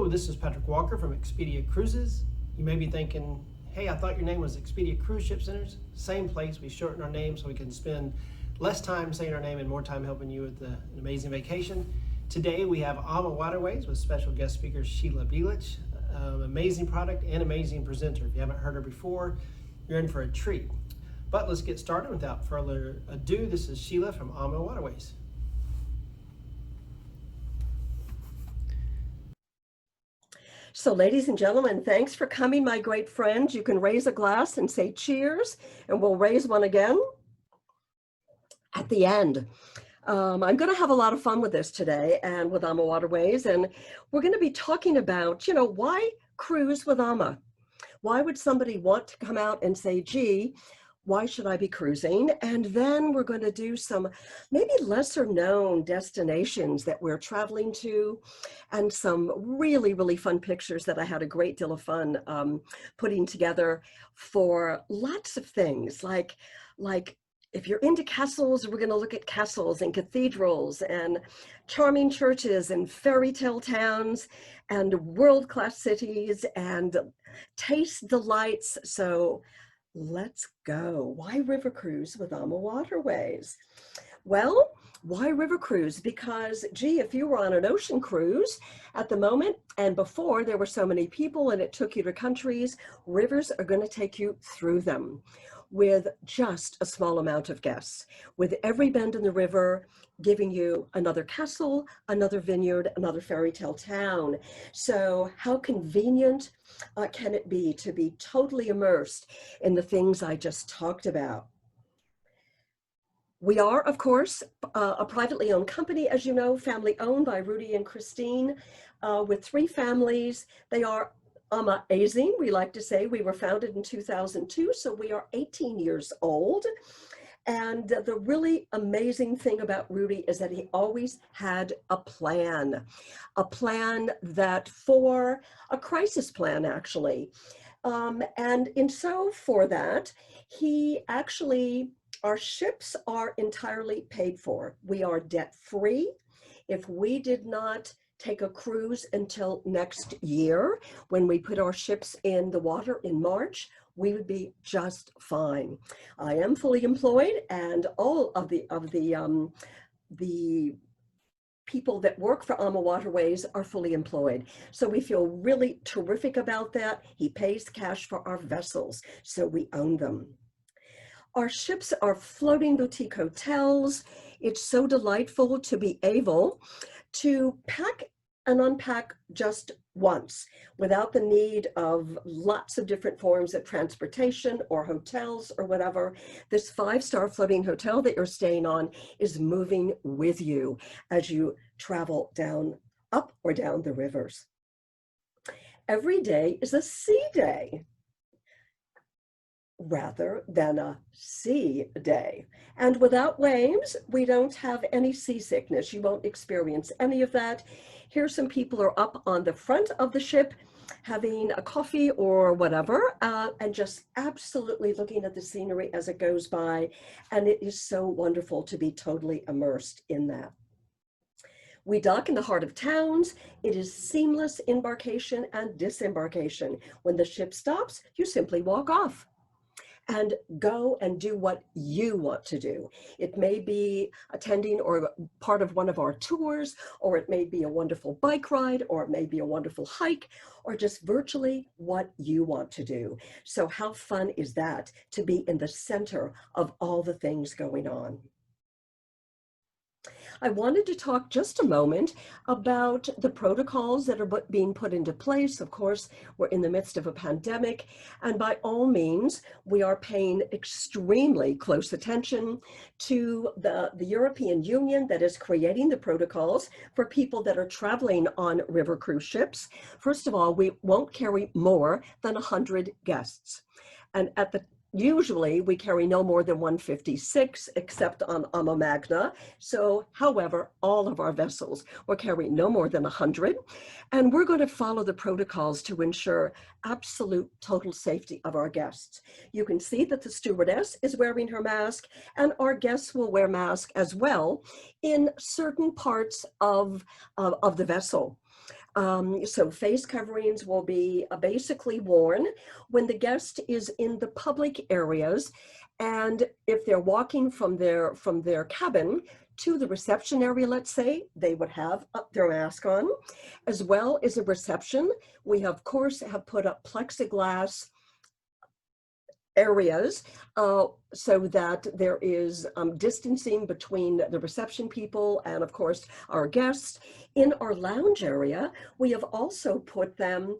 Hello, this is Patrick Walker from Expedia Cruises. You may be thinking, hey, I thought your name was Expedia Cruise Ship Centers. Same place, we shorten our name so we can spend less time saying our name and more time helping you with an amazing vacation. Today we have AmaWaterways with special guest speaker Sheila Berlitz. Amazing product and amazing presenter. If you haven't heard her before, you're in for a treat. But let's get started without further ado. This is Sheila from AmaWaterways. So ladies and gentlemen, thanks for coming, my great friends. You can raise a glass and say cheers, and we'll raise one again at the end. I'm going to have a lot of fun with this today and with AmaWaterways, and we're going to be talking about, why cruise with Ama? Why would somebody want to come out and say, gee, why should I be cruising? And then we're going to do some maybe lesser known destinations that we're traveling to, and some really, really fun pictures that I had a great deal of fun putting together for lots of things like if you're into castles, we're going to look at castles and cathedrals and charming churches and fairy tale towns and world-class cities and taste delights. So let's go. Why river cruise with AmaWaterways? Well, why river cruise? Because, gee, if you were on an ocean cruise at the moment, and before there were so many people and it took you to countries, rivers are going to take you through them with just a small amount of guests, with every bend in the river giving you another castle, another vineyard, another fairy tale town. So how convenient can it be to be totally immersed in the things I just talked about? We are, of course, a privately owned company, as you know, family owned by Rudy and Christine, with 3 families. They are amazing. We like to say we were founded in 2002, so we are 18 years old. And the really amazing thing about Rudy is that he always had a plan that for a crisis plan, actually. And for that, our ships are entirely paid for. We are debt free. If we did not take a cruise until next year, when we put our ships in the water in March, we would be just fine. I am fully employed, and all of the people that work for AmaWaterways are fully employed. So we feel really terrific about that. He pays cash for our vessels, so we own them. Our ships are floating boutique hotels. It's so delightful to be able to pack and unpack just once without the need of lots of different forms of transportation or hotels or whatever. This 5-star floating hotel that you're staying on is moving with you as you travel up or down the rivers. Every day is a sea day rather than a sea day. And without waves, we don't have any seasickness. You won't experience any of that. Here, some people are up on the front of the ship having a coffee or whatever, and just absolutely looking at the scenery as it goes by. And it is so wonderful to be totally immersed in that. We dock in the heart of towns. It is seamless embarkation and disembarkation. When the ship stops, you simply walk off and go and do what you want to do. It may be attending or part of one of our tours, or it may be a wonderful bike ride, or it may be a wonderful hike, or just virtually what you want to do. So how fun is that to be in the center of all the things going on? I wanted to talk just a moment about the protocols that are being put into place. Of course, we're in the midst of a pandemic, and by all means, we are paying extremely close attention to the European Union that is creating the protocols for people that are traveling on river cruise ships. First of all, we won't carry more than 100 guests. And usually we carry no more than 156, except on AmaMagna. So, however, all of our vessels will carry no more than 100. And we're going to follow the protocols to ensure absolute total safety of our guests. You can see that the stewardess is wearing her mask, and our guests will wear masks as well in certain parts of the vessel. So face coverings will be basically worn when the guest is in the public areas, and if they're walking from their cabin to the reception area, let's say, they would have their mask on, as well as a reception. We of course have put up plexiglass areas so that there is distancing between the reception people and of course our guests. In our lounge area, we have also put them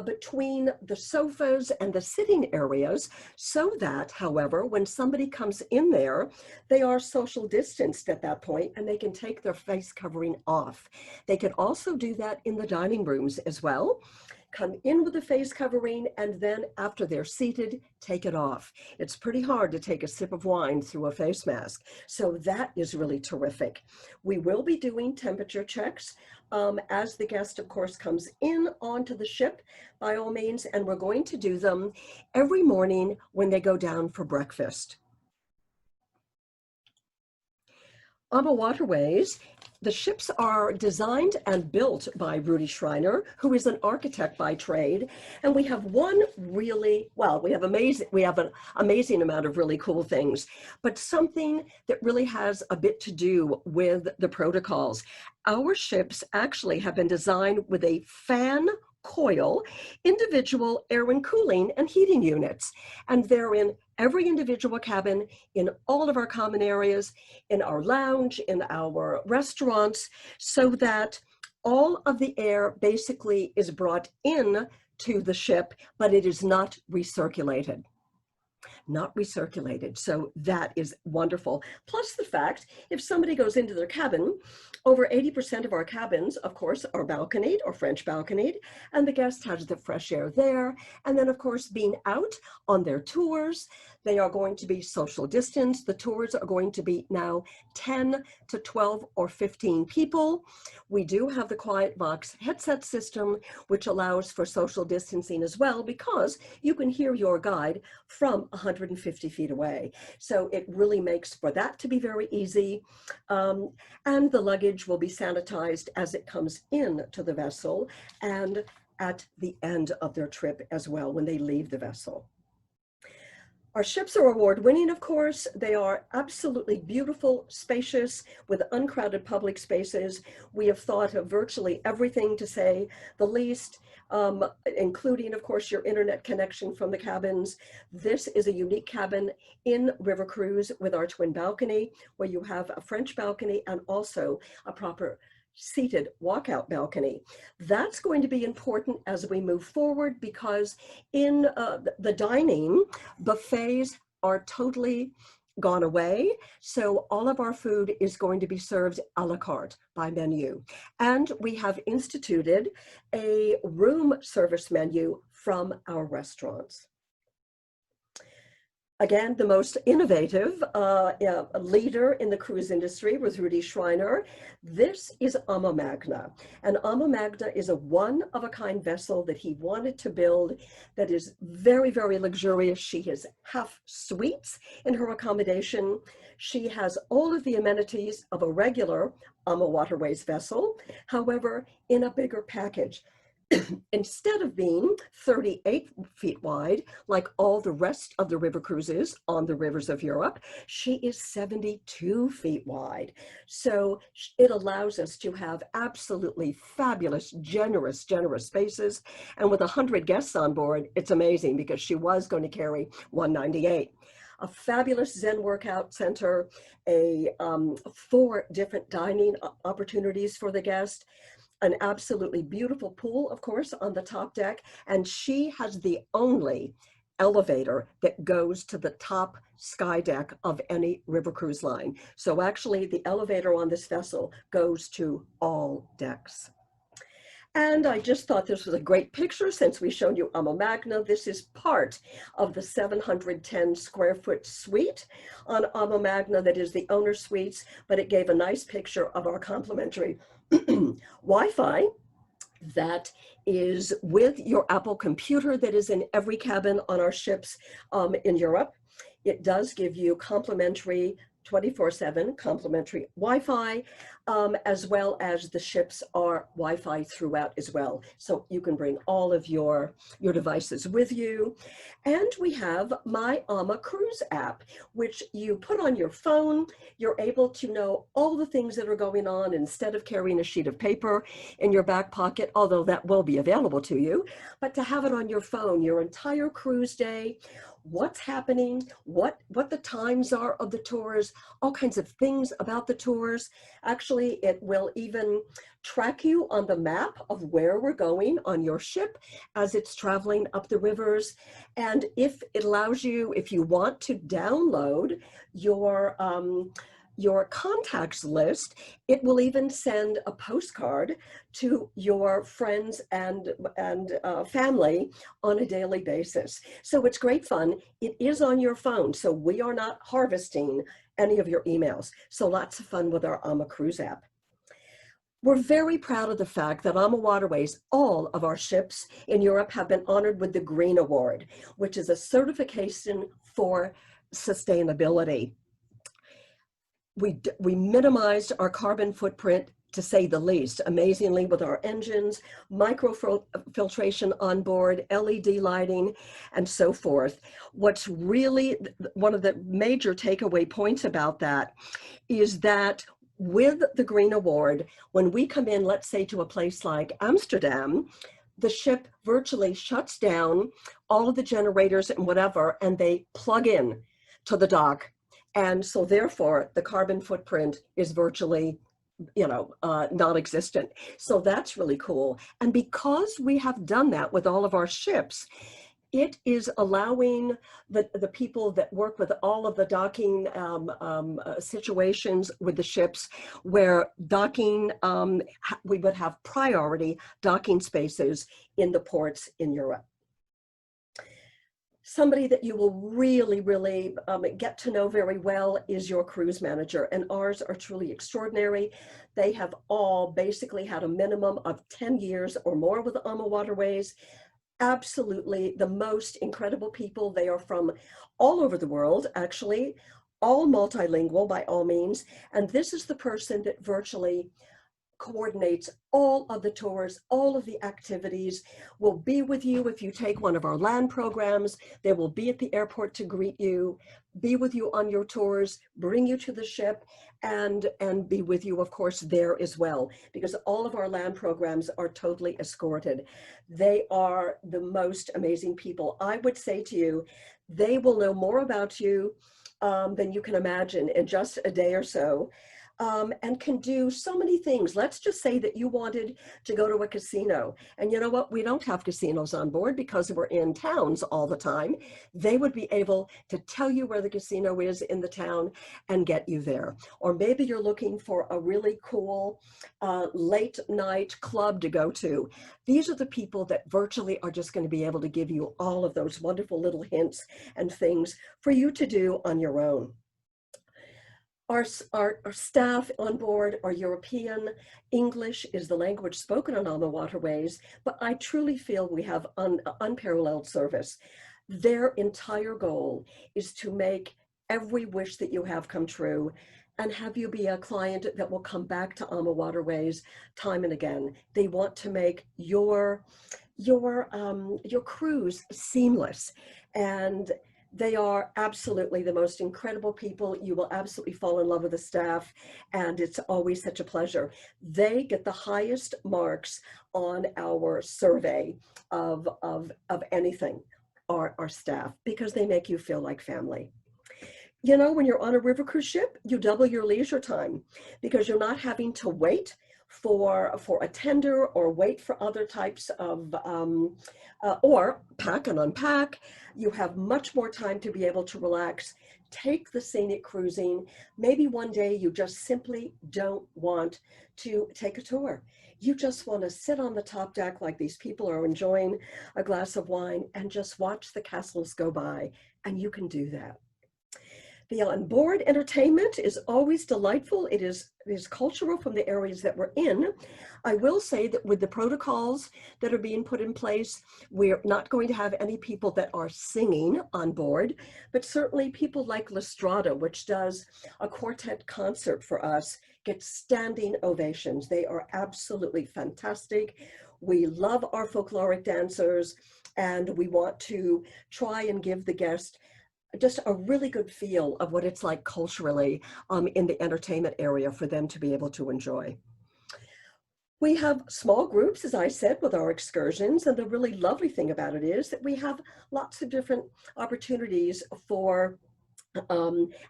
between the sofas and the sitting areas so that, however, when somebody comes in there, they are social distanced at that point and they can take their face covering off. They can also do that in the dining rooms as well. Come in with a face covering, and then after they're seated, take it off. It's pretty hard to take a sip of wine through a face mask. So that is really terrific. We will be doing temperature checks as the guest, of course, comes in onto the ship, by all means, and we're going to do them every morning when they go down for breakfast. AmaWaterways, the ships are designed and built by Rudy Schreiner, who is an architect by trade. And we have one really, well, we have an amazing amount of really cool things, but something that really has a bit to do with the protocols. Our ships actually have been designed with a fan coil, individual air and cooling and heating units. And they're in every individual cabin, in all of our common areas, in our lounge, in our restaurants, so that all of the air basically is brought in to the ship, but it is not recirculated. Not recirculated. So that is wonderful. Plus the fact, if somebody goes into their cabin, over 80% of our cabins, of course, are balconied or French balconied, and the guest has the fresh air there. And then, of course, being out on their tours, they are going to be social distance. The tours are going to be now 10 to 12 or 15 people. We do have the Quiet Box headset system, which allows for social distancing as well, because you can hear your guide from 150 feet away. So it really makes for that to be very easy. And the luggage will be sanitized as it comes in to the vessel and at the end of their trip as well when they leave the vessel. Our ships are award-winning, of course. They are absolutely beautiful, spacious, with uncrowded public spaces. We have thought of virtually everything, to say the least, including, of course, your internet connection from the cabins. This is a unique cabin in River Cruise with our twin balcony, where you have a French balcony and also a proper seated walkout balcony. That's going to be important as we move forward, because in the dining, buffets are totally gone away. So all of our food is going to be served a la carte by menu. And we have instituted a room service menu from our restaurants. Again, the most innovative leader in the cruise industry was Rudy Schreiner. This is AmaMagna. And AmaMagna is a one-of-a-kind vessel that he wanted to build that is very, very luxurious. She has half suites in her accommodation. She has all of the amenities of a regular AmaWaterways vessel, however, in a bigger package. Instead of being 38 feet wide, like all the rest of the river cruises on the rivers of Europe, she is 72 feet wide. So it allows us to have absolutely fabulous, generous spaces. And with 100 guests on board, it's amazing, because she was going to carry 198. A fabulous Zen workout center, 4 different dining opportunities for the guest, an absolutely beautiful pool, of course, on the top deck, and she has the only elevator that goes to the top sky deck of any river cruise line. So actually, the elevator on this vessel goes to all decks. And I just thought this was a great picture, since we showed you AmaMagna. This is part of the 710 square foot suite on AmaMagna that is the owner suites, but it gave a nice picture of our complimentary Wi-Fi that is with your Apple computer that is in every cabin on our ships in Europe. It does give you complimentary 24/7 complimentary Wi-Fi. as well as the ships are Wi-Fi throughout as well. So you can bring all of your devices with you. And we have my Ama Cruise app, which you put on your phone. You're able to know all the things that are going on instead of carrying a sheet of paper in your back pocket, although that will be available to you. But to have it on your phone, your entire cruise day, what's happening, what the times are of the tours, all kinds of things about the tours. Actually, it will even track you on the map of where we're going on your ship as it's traveling up the rivers. And if it allows you, if you want to download your contacts list, it will even send a postcard to your friends and family on a daily basis. So it's great fun. It is on your phone, so we are not harvesting any of your emails. So lots of fun with our Ama Cruise app. We're very proud of the fact that AmaWaterways, all of our ships in Europe have been honored with the Green Award, which is a certification for sustainability. We minimized our carbon footprint, to say the least, amazingly, with our engines, microfiltration on board, LED lighting, and so forth. What's really one of the major takeaway points about that is that with the Green Award, when we come in, let's say to a place like Amsterdam, the ship virtually shuts down all of the generators and whatever, and they plug in to the dock. And so therefore, the carbon footprint is virtually, non-existent. So that's really cool. And because we have done that with all of our ships, it is allowing the people that work with all of the docking situations with the ships where docking, we would have priority docking spaces in the ports in Europe. Somebody that you will really, really get to know very well is your cruise manager, and ours are truly extraordinary. They have all basically had a minimum of 10 years or more with AmaWaterways. Absolutely the most incredible people. They are from all over the world, actually, all multilingual by all means. And this is the person that virtually coordinates all of the tours, all of the activities, will be with you if you take one of our land programs. They will be at the airport to greet you, be with you on your tours, bring you to the ship, and be with you, of course, there as well, because all of our land programs are totally escorted. They are the most amazing people. I would say to you, they will know more about you than you can imagine in just a day or so. And can do so many things. Let's just say that you wanted to go to a casino, and you know what? We don't have casinos on board because we're in towns all the time. They would be able to tell you where the casino is in the town and get you there. Or maybe you're looking for a really cool late night club to go to. These are the people that virtually are just going to be able to give you all of those wonderful little hints and things for you to do on your own. Our staff on board are European. English is the language spoken on AmaWaterways, but I truly feel we have unparalleled service. Their entire goal is to make every wish that you have come true and have you be a client that will come back to AmaWaterways time and again. They want to make your cruise seamless, and they are absolutely the most incredible people. You will absolutely fall in love with the staff, and it's always such a pleasure. They get the highest marks on our survey of anything, our staff, because they make you feel like family. You know, when you're on a river cruise ship, you double your leisure time because you're not having to wait for a tender or wait for other types of, or pack and unpack. You have much more time to be able to relax, take the scenic cruising. Maybe one day you just simply don't want to take a tour. You just want to sit on the top deck like these people are enjoying a glass of wine and just watch the castles go by, and you can do that. The onboard entertainment is always delightful. It is cultural from the areas that we're in. I will say that with the protocols that are being put in place, we're not going to have any people that are singing on board, but certainly people like La Strada, which does a quartet concert for us, get standing ovations. They are absolutely fantastic. We love our folkloric dancers, and we want to try and give the guest just a really good feel of what it's like culturally in the entertainment area for them to be able to enjoy. We have small groups, as I said, with our excursions, and the really lovely thing about it is that we have lots of different opportunities for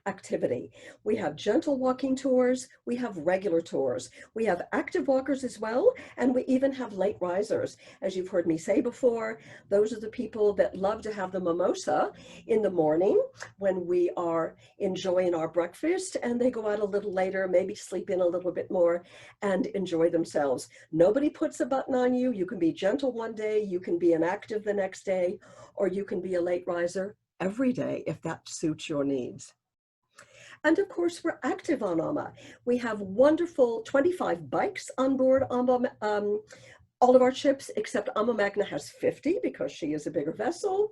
activity. We have gentle walking tours, we have regular tours, we have active walkers as well, and we even have late risers. As you've heard me say before, those are the people that love to have the mimosa in the morning when we are enjoying our breakfast, and they go out a little later, maybe sleep in a little bit more and enjoy themselves. Nobody puts a button on you. You can be gentle one day, you can be inactive the next day, or you can be a late riser every day if that suits your needs. And of course, we're active on AMA. We have wonderful 25 bikes on board AMA, all of our ships, except AmaMagna has 50 because she is a bigger vessel.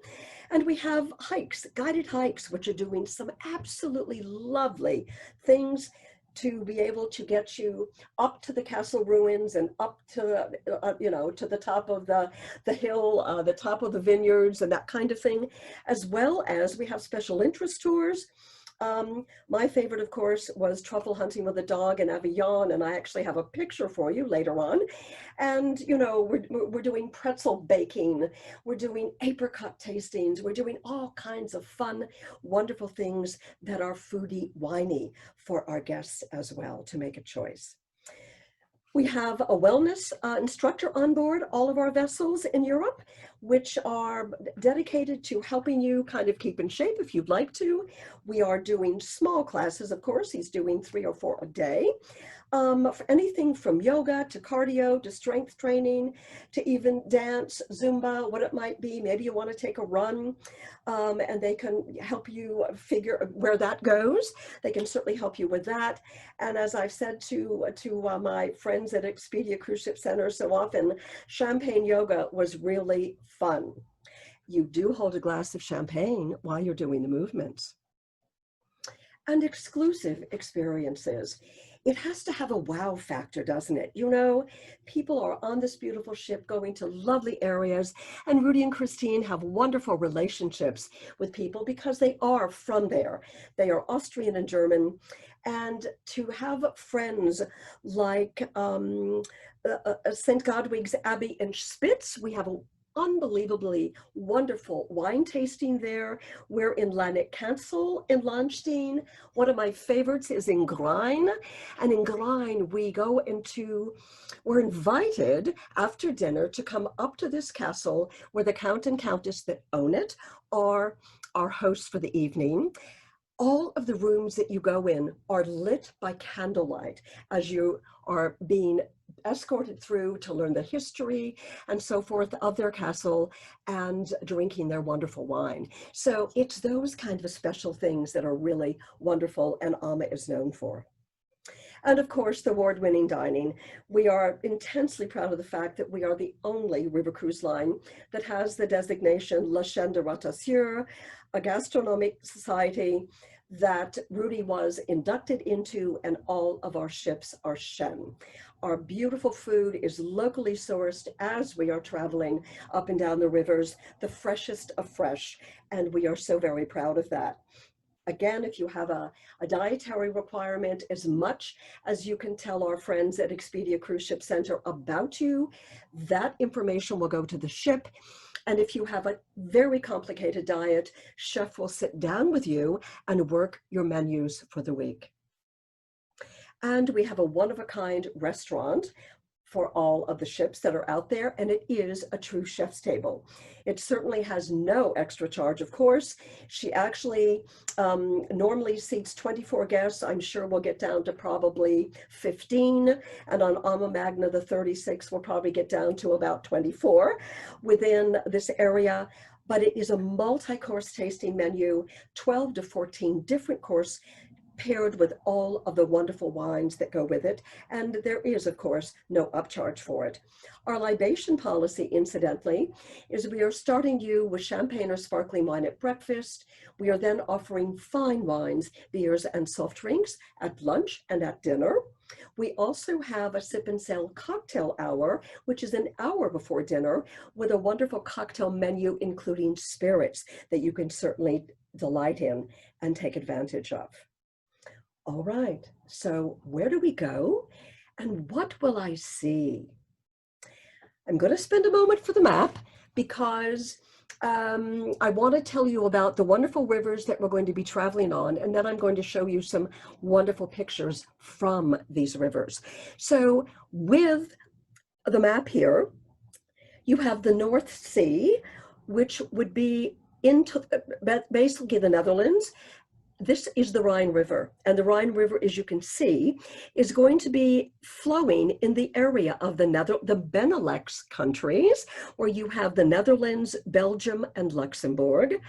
And we have hikes, guided hikes, which are doing some absolutely lovely things to be able to get you up to the castle ruins and up to, to the top of the hill, the top of the vineyards and that kind of thing, as well as we have special interest tours. My favorite, of course, was truffle hunting with a dog in Avignon, and I actually have a picture for you later on. And, we're doing pretzel baking, we're doing apricot tastings, we're doing all kinds of fun, wonderful things that are foodie, winey for our guests as well to make a choice. We have a wellness instructor on board all of our vessels in Europe, which are dedicated to helping you kind of keep in shape if you'd like to. We are doing small classes, of course. He's doing 3 or 4 a day. For anything from yoga to cardio to strength training to even dance, Zumba, what it might be. Maybe you want to take a run and they can help you figure where that goes. They can certainly help you with that. And as I've said to my friends at Expedia Cruise Ship Center so often, champagne yoga was really fun. You do hold a glass of champagne while you're doing the movements. And exclusive experiences. It has to have a wow factor, doesn't it? People are on this beautiful ship going to lovely areas, and Rudy and Christine have wonderful relationships with people because they are from there. They are Austrian and German, and to have friends like St. Godwig's Abbey in Spitz, we have a unbelievably wonderful wine tasting there. We're in Lanik Castle in Lahnstein. One of my favorites is in Grein. And in Grein, we're invited after dinner to come up to this castle where the Count and Countess that own it are our hosts for the evening. All of the rooms that you go in are lit by candlelight as you are being escorted through to learn the history and so forth of their castle and drinking their wonderful wine. So it's those kind of special things that are really wonderful and AMA is known for. And of course, the award-winning dining. We are intensely proud of the fact that we are the only river cruise line that has the designation La Chaîne de Ratassieur, a gastronomic society that Rudy was inducted into, and all of our ships are Chaîne. Our beautiful food is locally sourced as we are traveling up and down the rivers, the freshest of fresh, and we are so very proud of that. Again, if you have a dietary requirement, as much as you can tell our friends at Expedia Cruise Ship Center about you, that information will go to the ship. And if you have a very complicated diet, chef will sit down with you and work your menus for the week. And we have a one-of-a-kind restaurant for all of the ships that are out there, and it is a true chef's table. It certainly has no extra charge, of course. She actually normally seats 24 guests. I'm sure we'll get down to probably 15, and on AmaMagna, the 36 will probably get down to about 24 within this area. but it is a multi-course tasting menu, 12 to 14 different course paired with all of the wonderful wines that go with it. And there is, of course, no upcharge for it. Our libation policy, incidentally, is we are starting you with champagne or sparkling wine at breakfast. We are then offering fine wines, beers, and soft drinks at lunch and at dinner. We also have a sip and sail cocktail hour, which is an hour before dinner, with a wonderful cocktail menu, including spirits that you can certainly delight in and take advantage of. All right, so where do we go and what will I see? I'm going to spend a moment for the map because I want to tell you about the wonderful rivers that we're going to be traveling on, and then I'm going to show you some wonderful pictures from these rivers. So with the map here, you have the North Sea, which would be into basically the Netherlands. This is the Rhine River, and the Rhine River, as you can see, is going to be flowing in the area of the Benelux countries, where you have the Netherlands, Belgium, and Luxembourg.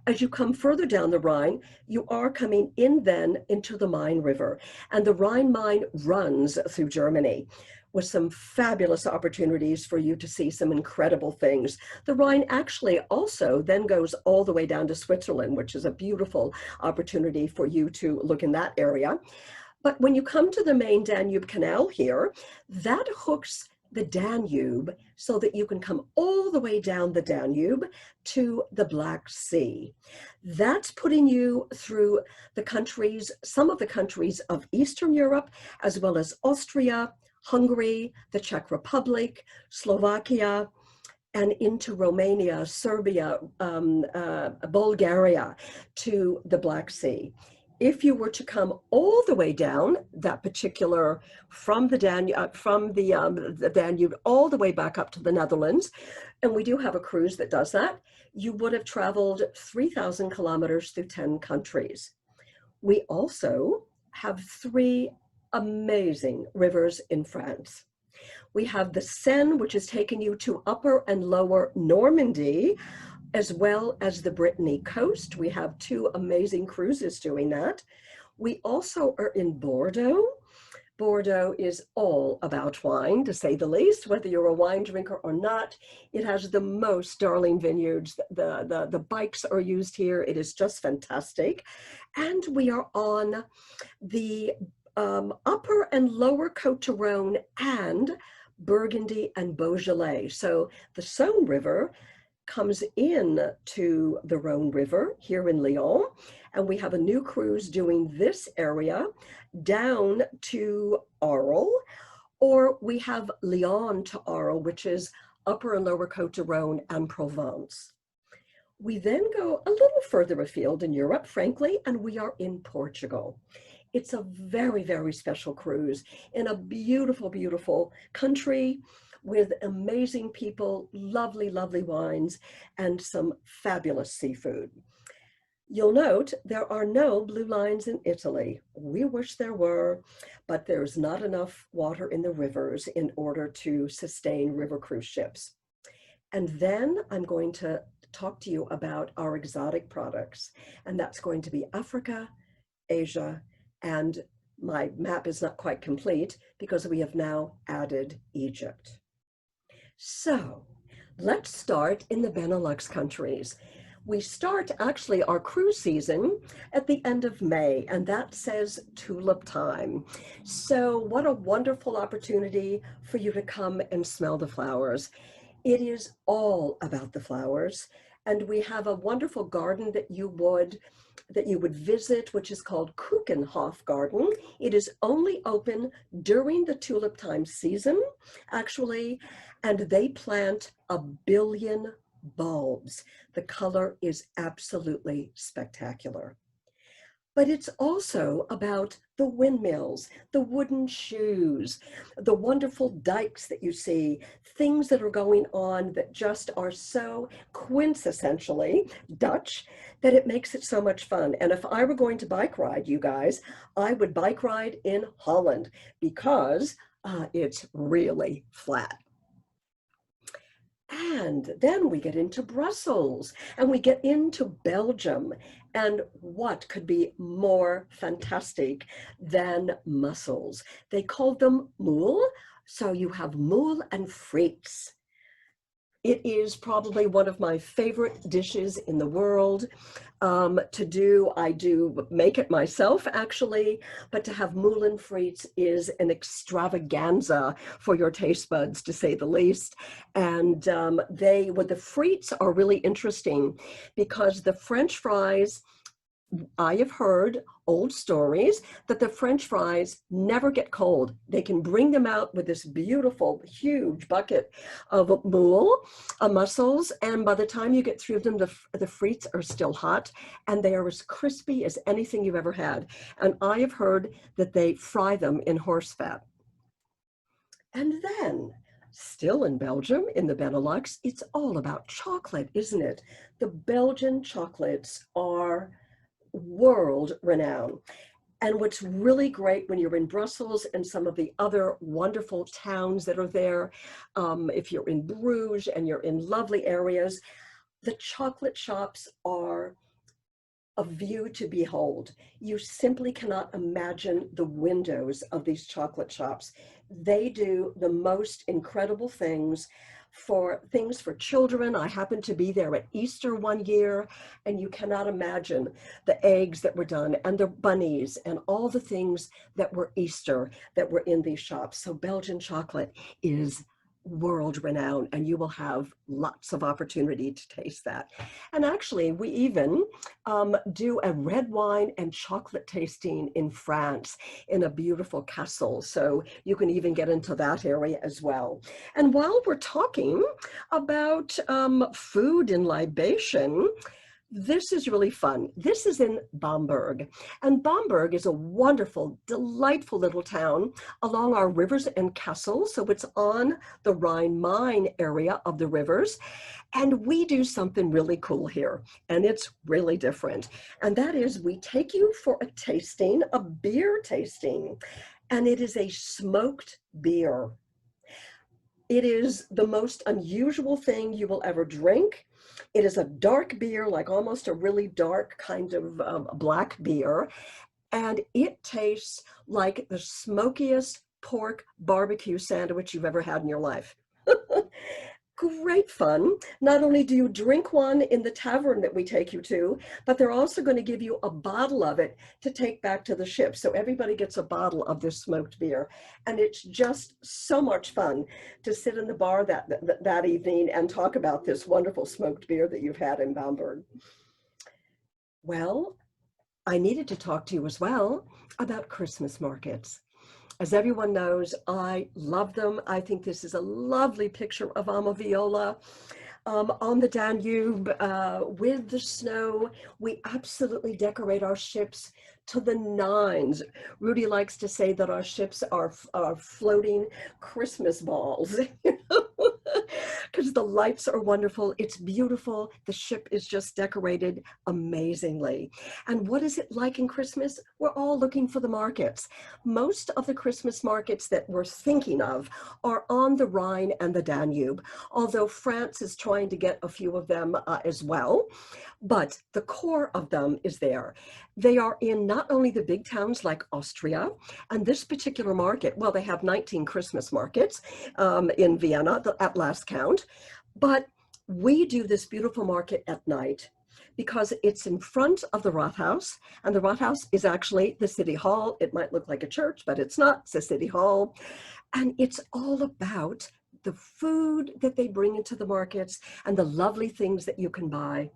As you come further down the Rhine, you are coming in then into the Main River, and the Rhine Main runs through Germany, with some fabulous opportunities for you to see some incredible things. The Rhine actually also then goes all the way down to Switzerland, which is a beautiful opportunity for you to look in that area. But when you come to the main Danube Canal here, that hooks the Danube so that you can come all the way down the Danube to the Black Sea. That's putting you through the countries, some of the countries of Eastern Europe, as well as Austria, Hungary, the Czech Republic, Slovakia, and into Romania, Serbia, Bulgaria, to the Black Sea. If you were to come all the way down that particular, from the Danube all the way back up to the Netherlands, and we do have a cruise that does that, you would have traveled 3,000 kilometers through 10 countries. We also have 3 amazing rivers in France. We have the Seine, which has taken you to upper and lower Normandy, as well as the Brittany coast. We have 2 amazing cruises doing that. We also are in Bordeaux. Bordeaux is all about wine, to say the least, whether you're a wine drinker or not. It has the most darling vineyards. The bikes are used here. It is just fantastic. And we are on the upper and lower Côte-du-Rhône and Burgundy and Beaujolais. So the Saône River comes in to the Rhône River here in Lyon, and we have a new cruise doing this area down to Arles, or we have Lyon to Arles, which is upper and lower Côte-du-Rhône and Provence. We then go a little further afield in Europe, frankly, and we are in Portugal. It's a very, very special cruise in a beautiful, beautiful country with amazing people, lovely, lovely wines, and some fabulous seafood. You'll note there are no blue lines in Italy. We wish there were, but there's not enough water in the rivers in order to sustain river cruise ships. And then I'm going to talk to you about our exotic products, and that's going to be Africa, Asia, and my map is not quite complete because we have now added Egypt. So let's start in the Benelux countries. We start actually our cruise season at the end of May, and that says tulip time. So what a wonderful opportunity for you to come and smell the flowers. It is all about the flowers, and we have a wonderful garden that you would visit, which is called Keukenhof Garden. It is only open during the tulip time season, actually, and they plant 1 billion bulbs. The color is absolutely spectacular. But it's also about the windmills, the wooden shoes, the wonderful dikes that you see, things that are going on that just are so quintessentially Dutch that it makes it so much fun. And if I were going to bike ride, you guys, I would bike ride in Holland because it's really flat. And then we get into Brussels and we get into Belgium. And what could be more fantastic than mussels? They called them moule. So you have moule and frites. It is probably one of my favorite dishes in the world to do. I do make it myself, actually, but to have moule and frites is an extravaganza for your taste buds, to say the least. And the frites are really interesting because the French fries, I have heard old stories that the French fries never get cold. They can bring them out with this beautiful, huge bucket of mussels, and by the time you get through them, the frites are still hot, and they are as crispy as anything you've ever had. And I have heard that they fry them in horse fat. And then, still in Belgium, in the Benelux, it's all about chocolate, isn't it? The Belgian chocolates are world renowned. And what's really great when you're in Brussels and some of the other wonderful towns that are there, if you're in Bruges and you're in lovely areas, the chocolate shops are a view to behold. You simply cannot imagine the windows of these chocolate shops. They do the most incredible things for children. I happened to be there at Easter one year, and you cannot imagine the eggs that were done and the bunnies and all the things that were Easter that were in these shops. So Belgian chocolate is world renowned, and you will have lots of opportunity to taste that. And actually, we even do a red wine and chocolate tasting in France in a beautiful castle. So you can even get into that area as well. And while we're talking about food and libation, this is really fun. This is in Bamberg. And Bamberg is a wonderful, delightful little town along our rivers and castles. So it's on the Rhine-Main area of the rivers. And we do something really cool here. And it's really different. And that is, we take you for a tasting, a beer tasting. And it is a smoked beer. It is the most unusual thing you will ever drink. It is a dark beer, like almost a really dark kind of black beer. And it tastes like the smokiest pork barbecue sandwich you've ever had in your life. Great fun. Not only do you drink one in the tavern that we take you to, but they're also going to give you a bottle of it to take back to the ship. So everybody gets a bottle of this smoked beer. And it's just so much fun to sit in the bar that evening and talk about this wonderful smoked beer that you've had in Bamberg. Well, I needed to talk to you as well about Christmas markets. As everyone knows, I love them. I think this is a lovely picture of AmaViola on the Danube with the snow. We absolutely decorate our ships to the nines. Rudy likes to say that our ships are floating Christmas balls. Because the lights are wonderful. It's beautiful. The ship is just decorated amazingly. And what is it like in Christmas? We're all looking for the markets. Most of the Christmas markets that we're thinking of are on the Rhine and the Danube, although France is trying to get a few of them as well. But the core of them is there. They are in not only the big towns like Austria, and this particular market, well, they have 19 Christmas markets in Vienna at last count, but we do this beautiful market at night because it's in front of the Rathaus, and the Rathaus is actually the city hall. It might look like a church, but it's not. It's a city hall, and it's all about the food that they bring into the markets and the lovely things that you can buy.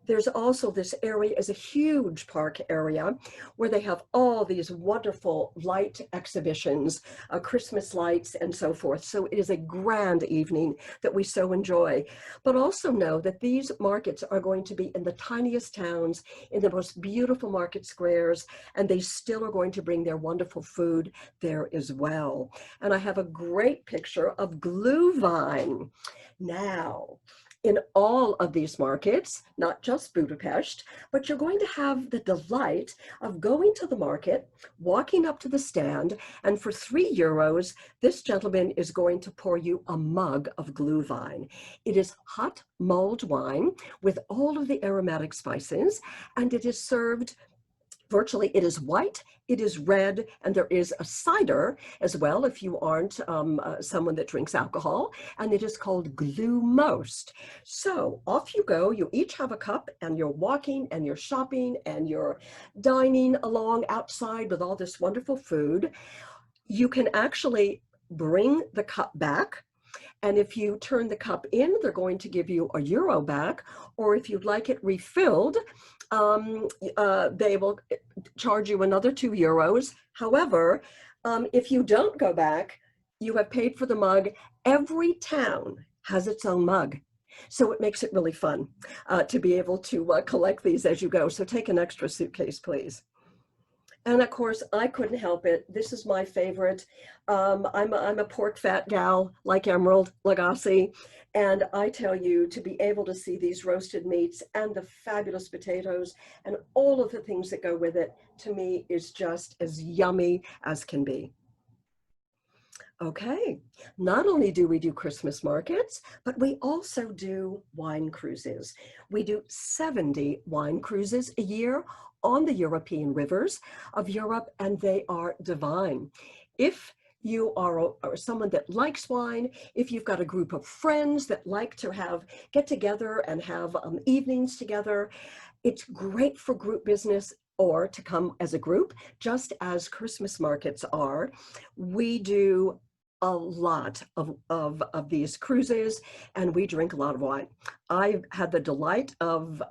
There's also this area is a huge park area where they have all these wonderful light exhibitions, Christmas lights and so forth. So it is a grand evening that we so enjoy. But also know that these markets are going to be in the tiniest towns, in the most beautiful market squares, and they still are going to bring their wonderful food there as well. And I have a great picture of Glühwein. Now, in all of these markets, not just Budapest, but you're going to have the delight of going to the market, walking up to the stand, and for €3, this gentleman is going to pour you a mug of Glühwein. It is hot mulled wine with all of the aromatic spices, and it is served virtually, it is white, it is red, and there is a cider as well if you aren't someone that drinks alcohol, and it is called Glühmost. So off you go, you each have a cup, and you're walking and you're shopping and you're dining along outside with all this wonderful food. You can actually bring the cup back. And if you turn the cup in, they're going to give you €1 back. Or if you'd like it refilled, they will charge you another €2. However, if you don't go back, you have paid for the mug. Every town has its own mug. So it makes it really fun to be able to collect these as you go. So take an extra suitcase, please. And of course, I couldn't help it. This is my favorite. I'm a pork fat gal like Emerald Lagasse. And I tell you, to be able to see these roasted meats and the fabulous potatoes and all of the things that go with it, to me, is just as yummy as can be. Okay, not only do we do Christmas markets, but we also do wine cruises. We do 70 wine cruises a year on the European rivers of Europe, and they are divine. If you are someone that likes wine, if you've got a group of friends that like to get together and have evenings together, it's great for group business or to come as a group, just as Christmas markets are. We do a lot of these cruises, and we drink a lot of wine. I've had the delight of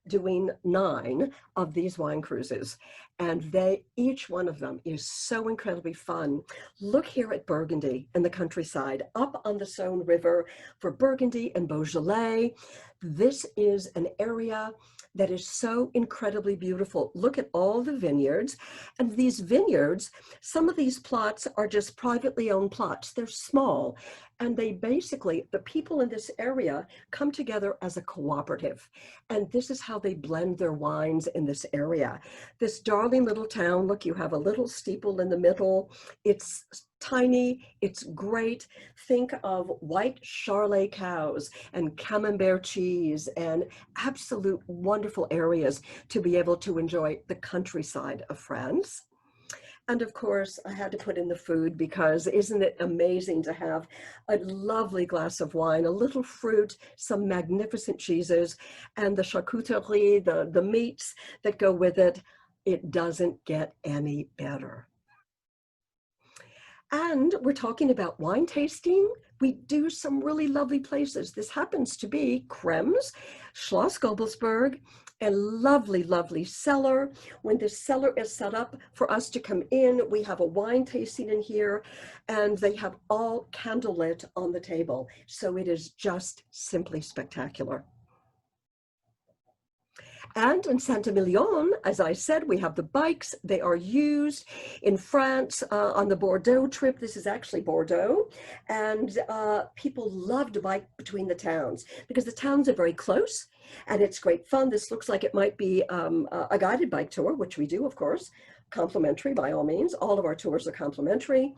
doing 9 of these wine cruises, and each one of them is so incredibly fun. Look here at Burgundy in the countryside, up on the Saône River for Burgundy and Beaujolais. This is an area that is so incredibly beautiful. Look at all the vineyards, and these vineyards, some of these plots are just privately owned plots. They're small, and the people in this area come together as a cooperative, and this is how they blend their wines in this area. This darling little town, look, you have a little steeple in the middle. It's tiny, it's great. Think of white Charolais cows and Camembert cheese and absolute wonderful areas to be able to enjoy the countryside of France. And of course, I had to put in the food, because isn't it amazing to have a lovely glass of wine, a little fruit, some magnificent cheeses, and the charcuterie, the meats that go with it. It doesn't get any better. And we're talking about wine tasting. We do some really lovely places. This happens to be Krems, Schloss Gobelsberg, a lovely, lovely cellar. When the cellar is set up for us to come in, we have a wine tasting in here, and they have all candlelit on the table. So it is just simply spectacular. And in Saint-Emilion, as I said, we have the bikes. They are used in France on the Bordeaux trip. This is actually Bordeaux. And people love to bike between the towns because the towns are very close, and it's great fun. This looks like it might be a guided bike tour, which we do, of course. Complimentary by all means. All of our tours are complimentary,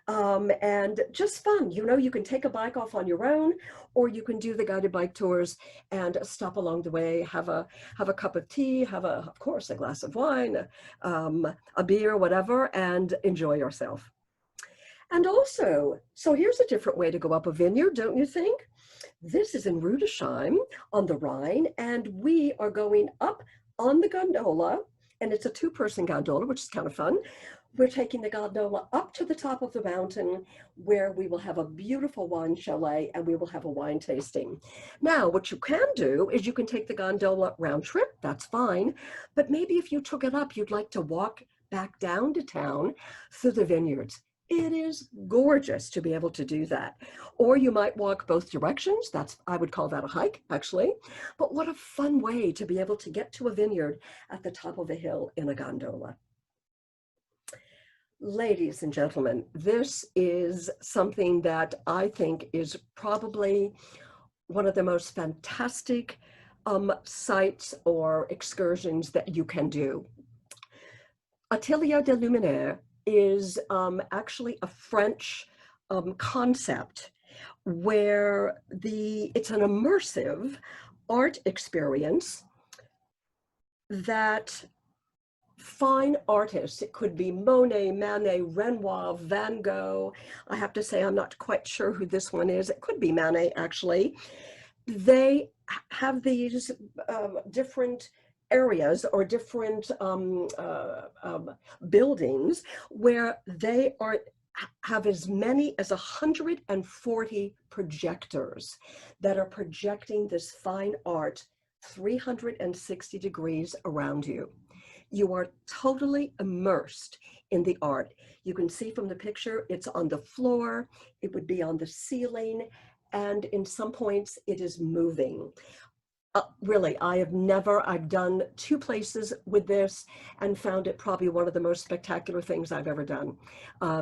and just fun. You can take a bike off on your own, or you can do the guided bike tours and stop along the way, have a cup of tea, of course, a glass of wine, a beer, whatever, and enjoy yourself. And also, so here's a different way to go up a vineyard, don't you think? This is in Rudesheim on the Rhine, and we are going up on the gondola. And it's a 2-person gondola, which is kind of fun. We're taking the gondola up to the top of the mountain, where we will have a beautiful wine chalet, and we will have a wine tasting. Now, what you can do is you can take the gondola round trip. That's fine. But maybe if you took it up, you'd like to walk back down to town through the vineyards. It is gorgeous to be able to do that. Or you might walk both directions. I would call that a hike, actually. But what a fun way to be able to get to a vineyard at the top of a hill in a gondola. Ladies and gentlemen, this is something that I think is probably one of the most fantastic sites or excursions that you can do. Atelier des Luminaires is actually a French concept where it's an immersive art experience that fine artists, it could be Monet, Manet, Renoir, Van Gogh. I have to say, I'm not quite sure who this one is. It could be Manet, actually. They have these different areas or different buildings where they have as many as 140 projectors that are projecting this fine art 360 degrees around you. You are totally immersed in the art. You can see from the picture, it's on the floor, it would be on the ceiling, and in some points it is moving. Really, I've done 2 places with this and found it probably one of the most spectacular things I've ever done.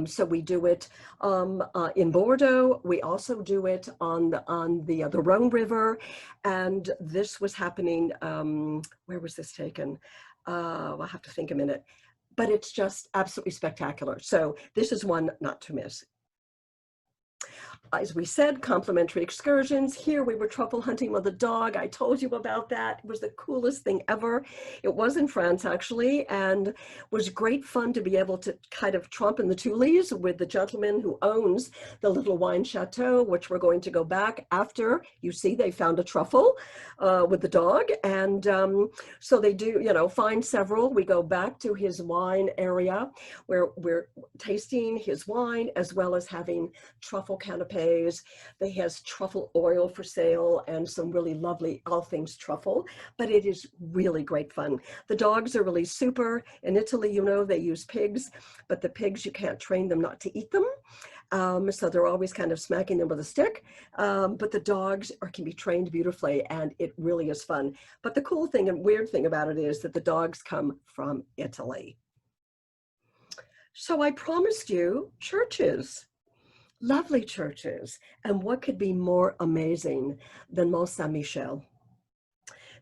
So we do it in Bordeaux. We also do it on the Rhone River. And this was happening, where was this taken? I'll have to think a minute, but it's just absolutely spectacular. So this is one not to miss. As we said, complimentary excursions. Here we were truffle hunting with a dog. I told you about that. It was the coolest thing ever. It was in France, actually, and was great fun to be able to kind of tromp in the Tuileries with the gentleman who owns the little wine chateau, which we're going to go back after. You see, they found a truffle with the dog. And so they do, find several. We go back to his wine area where we're tasting his wine as well as having truffle canapes. They has truffle oil for sale and some really lovely all things truffle, but it is really great fun. The dogs are really super. In Italy, they use pigs, but the pigs, you can't train them not to eat them. So they're always kind of smacking them with a stick, but the dogs can be trained beautifully, and it really is fun. But the cool thing and weird thing about it is that the dogs come from Italy. So I promised you churches. Lovely churches. And what could be more amazing than Mont Saint-Michel?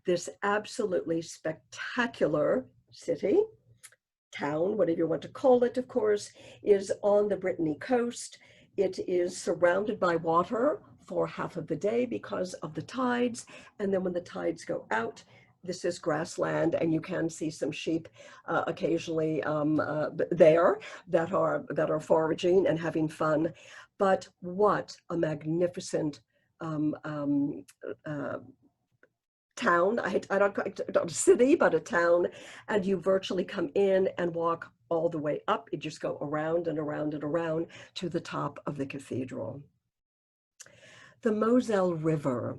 This absolutely spectacular city, town, whatever you want to call it, of course, is on the Brittany coast. It is surrounded by water for half of the day because of the tides. And then when the tides go out, this is grassland, and you can see some sheep occasionally there that are foraging and having fun. But what a magnificent town! I don't city, but a town, and you virtually come in and walk all the way up. You just go around and around and around to the top of the cathedral. The Moselle River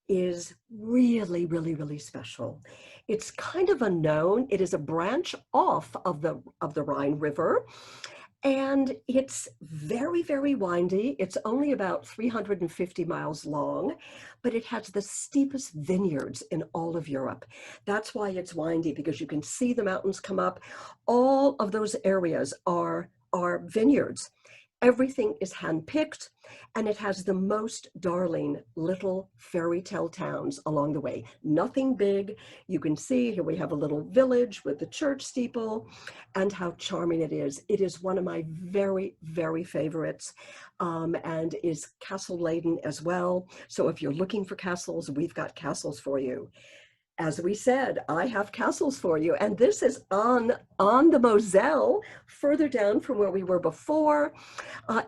is really, really, really special. It's kind of unknown. It is a branch off of the Rhine River, and it's very, very windy. It's only about 350 miles long, but it has the steepest vineyards in all of Europe. That's why it's windy, because you can see the mountains come up. All of those areas are vineyards. Everything is hand-picked, and it has the most darling little fairy tale towns along the way. Nothing big. You can see here we have a little village with the church steeple, and how charming it is. It is one of my very, very favorites, and is castle laden as well. So if you're looking for castles, we've got castles for you. As we said, I have castles for you, and this is on the Moselle, further down from where we were before,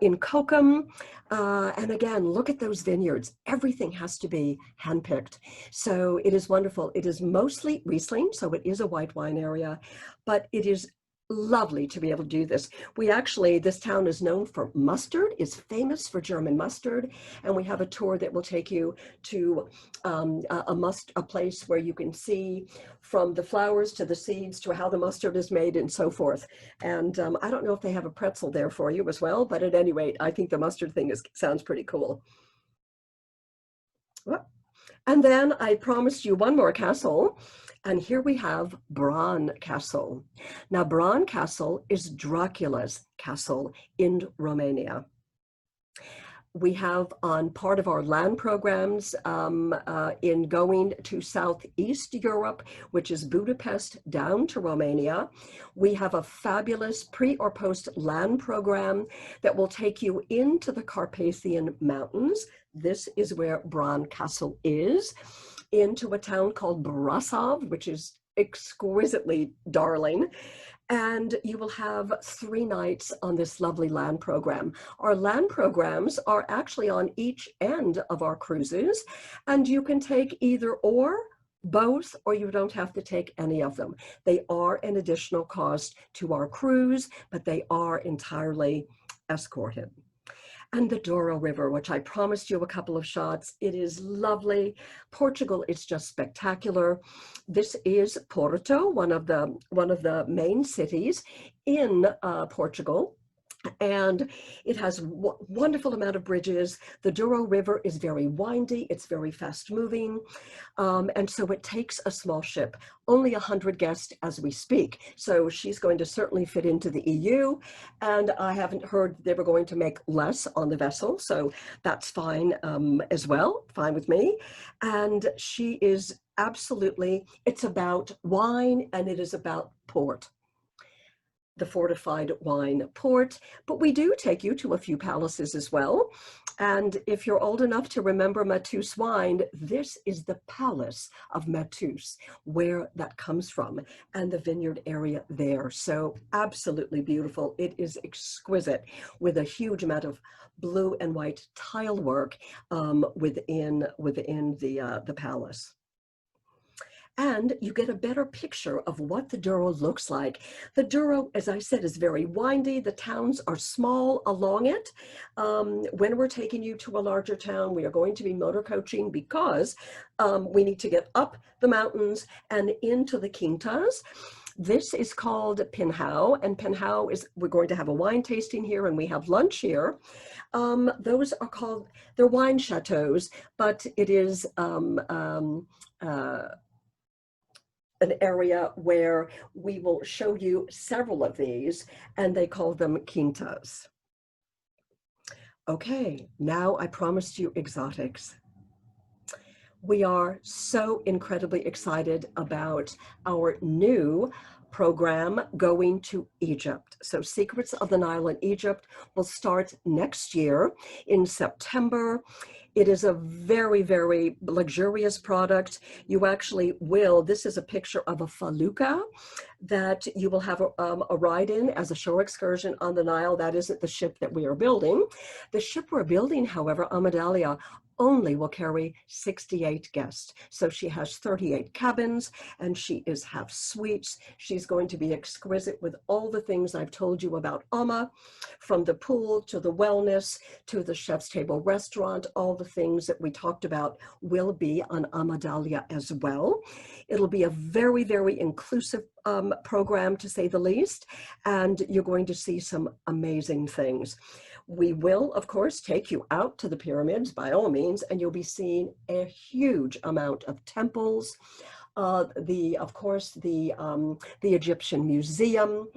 in Cochem. And again, look at those vineyards. Everything has to be handpicked. So it is wonderful. It is mostly Riesling, so it is a white wine area, but it is lovely to be able to do this. This town is known for mustard, is famous for German mustard, and we have a tour that will take you to a place where you can see from the flowers to the seeds to how the mustard is made and so forth. And I don't know if they have a pretzel there for you as well, but at any rate, I think the mustard thing sounds pretty cool. And then I promised you one more castle. And here we have Bran Castle. Now, Bran Castle is Dracula's castle in Romania. We have on part of our land programs in going to Southeast Europe, which is Budapest down to Romania. We have a fabulous pre or post land program that will take you into the Carpathian Mountains. This is where Bran Castle is, into a town called Brasov, which is exquisitely darling. And you will have 3 nights on this lovely land program. Our land programs are actually on each end of our cruises, and you can take either or, both, or you don't have to take any of them. They are an additional cost to our cruise, but they are entirely escorted. And the Douro River, which I promised you a couple of shots. It is lovely. Portugal is just spectacular. This is Porto, one of the main cities in Portugal. And it has a wonderful amount of bridges. The Douro River is very windy. It's very fast moving. And so it takes a small ship, only 100 guests as we speak. So she's going to certainly fit into the EU. And I haven't heard they were going to make less on the vessel. So that's fine as well, fine with me. And she is absolutely, it's about wine and it is about port. The fortified wine port, but we do take you to a few palaces as well. And if you're old enough to remember Matus wine, this is the palace of Matus, where that comes from, and the vineyard area there. So absolutely beautiful. It is exquisite, with a huge amount of blue and white tile work within the palace. And you get a better picture of what the Douro looks like. The Douro, as I said, is very windy. The towns are small along it. When we're taking you to a larger town, we are going to be motor coaching because we need to get up the mountains and into the quintas. This is called Pinhao, and Pinhao is, we're going to have a wine tasting here and we have lunch here. Those are called, they're wine chateaus, but it is an area where we will show you several of these, and they call them quintas. Okay, now I promised you exotics. We are so incredibly excited about our new program going to Egypt. So Secrets of the Nile in Egypt will start next year in September. It is a very, very luxurious product. You actually will, this is a picture of a felucca that you will have a ride in as a shore excursion on the Nile. That isn't the ship that we are building. The ship we're building, however, AmaDahlia, only will carry 68 guests. So she has 38 cabins and she is half suites. She's going to be exquisite with all the things I've told you about Ama, from the pool to the wellness to the chef's table restaurant. All the things that we talked about will be on AmaDahlia as well. It'll be a very, very inclusive program, to say the least, and you're going to see some amazing things. We will, of course, take you out to the pyramids by all means, and you'll be seeing a huge amount of temples. Of course, the Egyptian Museum,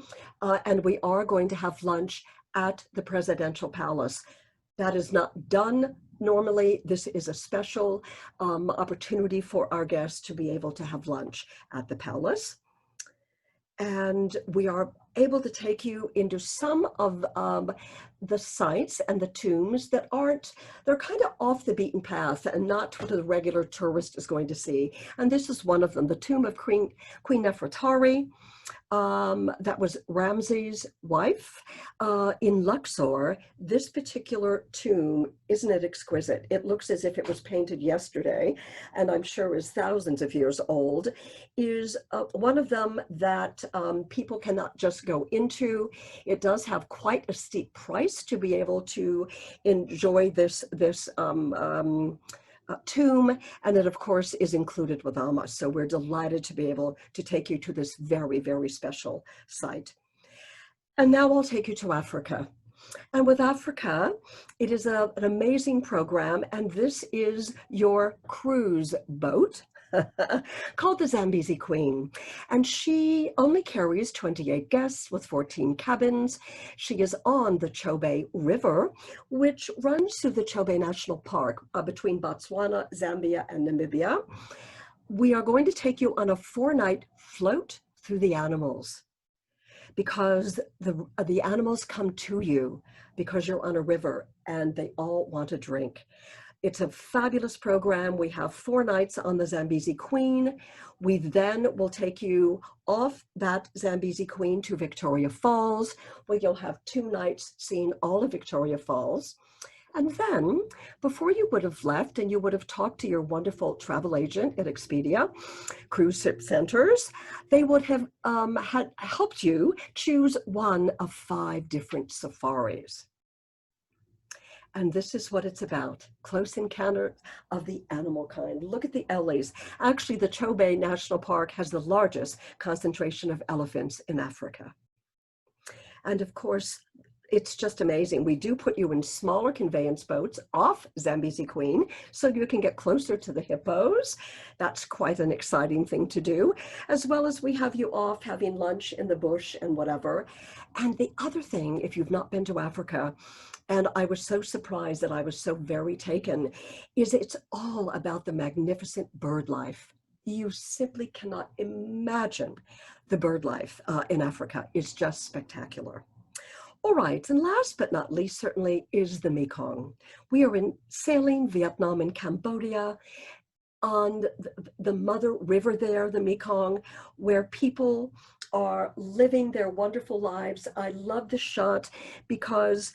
and we are going to have lunch at the Presidential Palace. That is not done normally. This is a special opportunity for our guests to be able to have lunch at the palace. And we are able to take you into some of the sites and the tombs that aren't, they're kind of off the beaten path and not what the regular tourist is going to see. And this is one of them, the tomb of Queen Nefertari. That was Ramses' wife in Luxor. This particular tomb, isn't it exquisite? It looks as if it was painted yesterday, and I'm sure is thousands of years old, is one of them that people cannot just go into. It does have quite a steep price to be able to enjoy this tomb, and it of course is included with Ama. So we're delighted to be able to take you to this very, very special site. And now I'll take you to Africa. And with Africa, it is an amazing program, and this is your cruise boat. called the Zambezi Queen. And she only carries 28 guests with 14 cabins. She is on the Chobe River, which runs through the Chobe National Park between Botswana, Zambia, and Namibia. We are going to take you on a 4-night float through the animals, because the animals come to you because you're on a river and they all want a drink. It's a fabulous program. We have 4 nights on the Zambezi Queen. We then will take you off that Zambezi Queen to Victoria Falls, where you'll have 2 nights seeing all of Victoria Falls. And then, before you would have left and you would have talked to your wonderful travel agent at Expedia Cruise Ship Centers, they would have had helped you choose one of 5 different safaris. And this is what it's about: close encounter of the animal kind. Look at the Ellies. Actually, the Chobe National Park has the largest concentration of elephants in Africa. And of course, it's just amazing. We do put you in smaller conveyance boats off Zambezi Queen so you can get closer to the hippos. That's quite an exciting thing to do, as well as we have you off having lunch in the bush and whatever. And the other thing, if you've not been to Africa, and I was so surprised that I was so very taken, is it's all about the magnificent bird life. You simply cannot imagine the bird life in Africa. It's just spectacular. All right, and last but not least, certainly, is the Mekong. We are sailing Vietnam and Cambodia on the mother river there, the Mekong, where people are living their wonderful lives. I love the shot because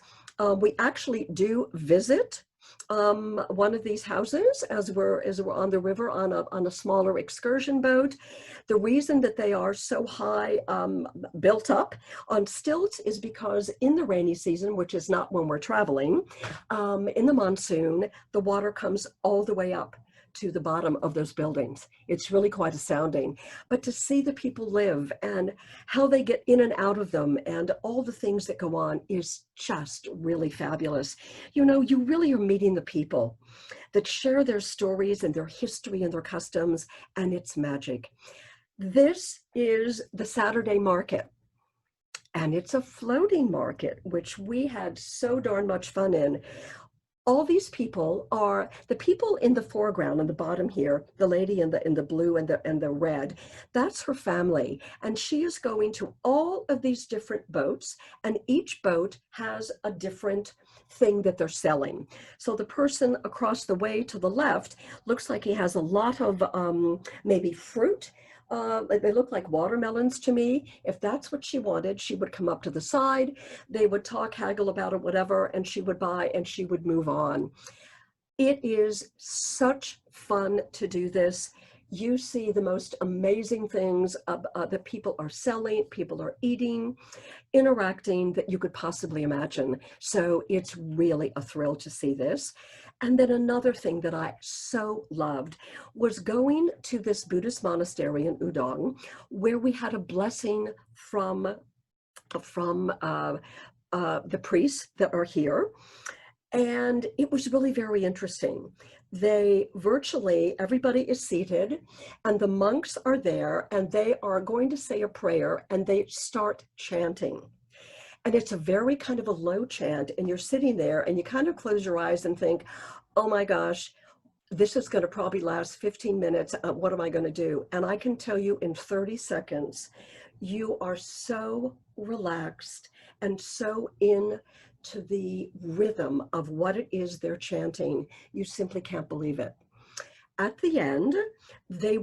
we actually do visit one of these houses as we're on the river on a smaller excursion boat. The reason that they are so high built up on stilts is because in the rainy season, which is not when we're traveling, in the monsoon, the water comes all the way up to the bottom of those buildings. It's really quite astounding. But to see the people live and how they get in and out of them and all the things that go on is just really fabulous. You know, you really are meeting the people that share their stories and their history and their customs, and it's magic. This is the Saturday market. And it's a floating market, which we had so darn much fun in. All these people are the people in the foreground on the bottom here, the lady in the blue and the red. That's her family, and she is going to all of these different boats, and each boat has a different thing that they're selling. So the person across the way to the left looks like he has a lot of maybe fruit. They look like watermelons to me. If that's what she wanted, she would come up to the side. They would talk, haggle about it, whatever, and she would buy and she would move on. It is such fun to do this. You see the most amazing things that people are selling, people are eating, interacting that you could possibly imagine. So it's really a thrill to see this. And then another thing that I so loved was going to this Buddhist monastery in Udon, where we had a blessing from the priests that are here. And it was really very interesting. They virtually, everybody is seated and the monks are there and they are going to say a prayer and they start chanting. And it's a very kind of a low chant, and you're sitting there and you kind of close your eyes and think, oh my gosh, this is going to probably last 15 minutes. What am I going to do? And I can tell you in 30 seconds, you are so relaxed and so into the rhythm of what it is they're chanting. You simply can't believe it. At the end, you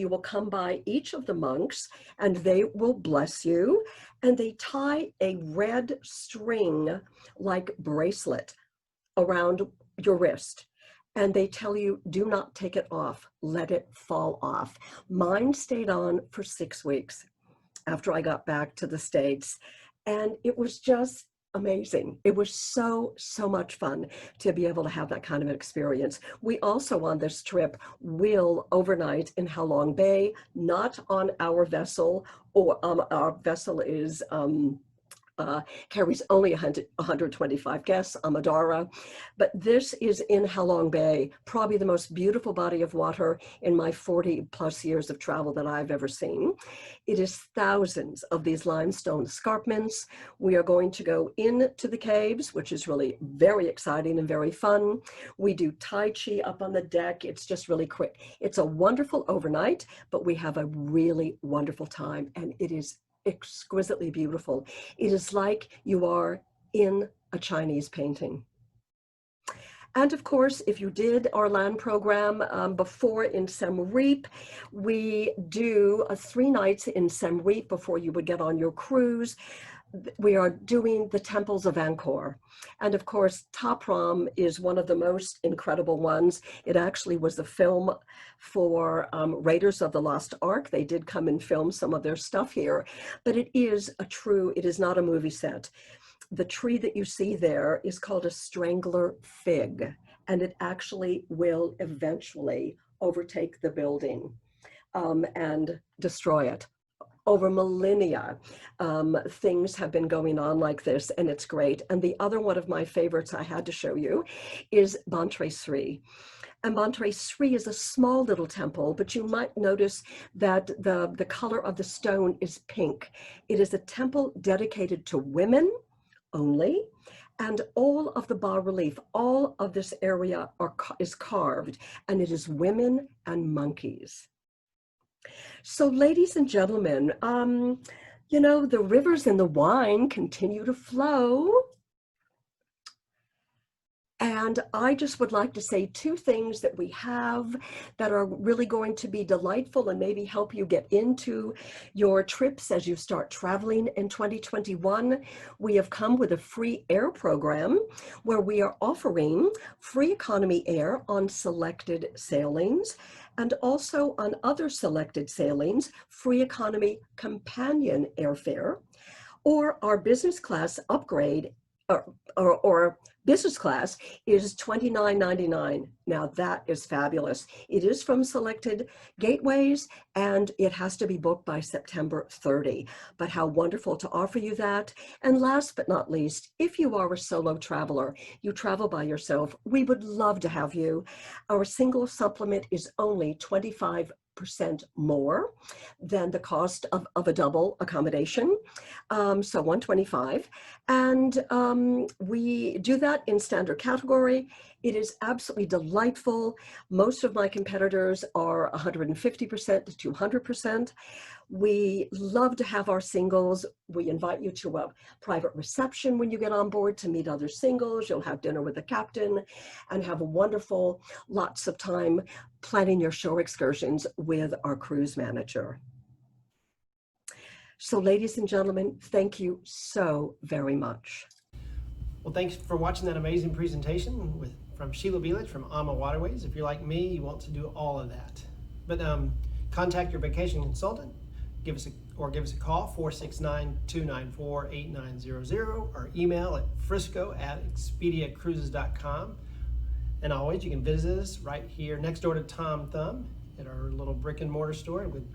will come by each of the monks and they will bless you, and they tie a red string like bracelet around your wrist. And they tell you, do not take it off, let it fall off. Mine stayed on for 6 weeks after I got back to the States. And it was just amazing. It was so much fun to be able to have that kind of an experience. We also on this trip will overnight in Halong Bay, not on our vessel, or our vessel is carries only 125 guests, Amadara. But this is in Halong Bay, probably the most beautiful body of water in my 40 plus years of travel that I've ever seen. It is thousands of these limestone escarpments. We are going to go into the caves, which is really very exciting and very fun. We do Tai Chi up on the deck. It's just really quick. It's a wonderful overnight, but we have a really wonderful time, and it is exquisitely beautiful. It is like you are in a Chinese painting. And of course, if you did our land program before in Siem Reap, we do 3 nights in Siem Reap before you would get on your cruise. We are doing the temples of Angkor. And of course, Ta Prohm is one of the most incredible ones. It actually was a film for Raiders of the Lost Ark. They did come and film some of their stuff here, but it is not a movie set. The tree that you see there is called a strangler fig, and it actually will eventually overtake the building and destroy it. Over millennia, things have been going on like this, and it's great. And the other one of my favorites I had to show you is Bantre Sri. And Bantre Sri is a small little temple, but you might notice that the color of the stone is pink. It is a temple dedicated to women only, and all of the bas-relief, all of this area is carved, and it is women and monkeys. So ladies and gentlemen, you know, the rivers and the wine continue to flow. And I just would like to say 2 things that we have that are really going to be delightful and maybe help you get into your trips as you start traveling in 2021. We have come with a free air program where we are offering free economy air on selected sailings, and also on other selected sailings, free economy companion airfare, or our business class upgrade, or business class is $29.99. Now that is fabulous. It is from selected gateways, and it has to be booked by September 30. But how wonderful to offer you that. And last but not least, if you are a solo traveler, you travel by yourself, we would love to have you. Our single supplement is only 25% more than the cost of a double accommodation, so $125, and we do that in standard category. It is absolutely delightful. Most of my competitors are 150% to 200%. We love to have our singles. We invite you to a private reception when you get on board to meet other singles. You'll have dinner with the captain and have a wonderful, lots of time planning your shore excursions with our cruise manager. So ladies and gentlemen, thank you so very much. Well, thanks for watching that amazing presentation from Sheila Berlitz from AmaWaterways. If you're like me, you want to do all of that. But contact your vacation consultant. Give us a call, 469-294-8900, or email at frisco@expediacruises.com. And always, you can visit us right here next door to Tom Thumb at our little brick and mortar store. And we'd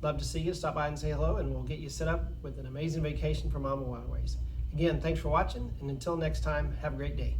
love to see you. Stop by and say hello, and we'll get you set up with an amazing vacation from AmaWaterways. Again, thanks for watching, and until next time, have a great day.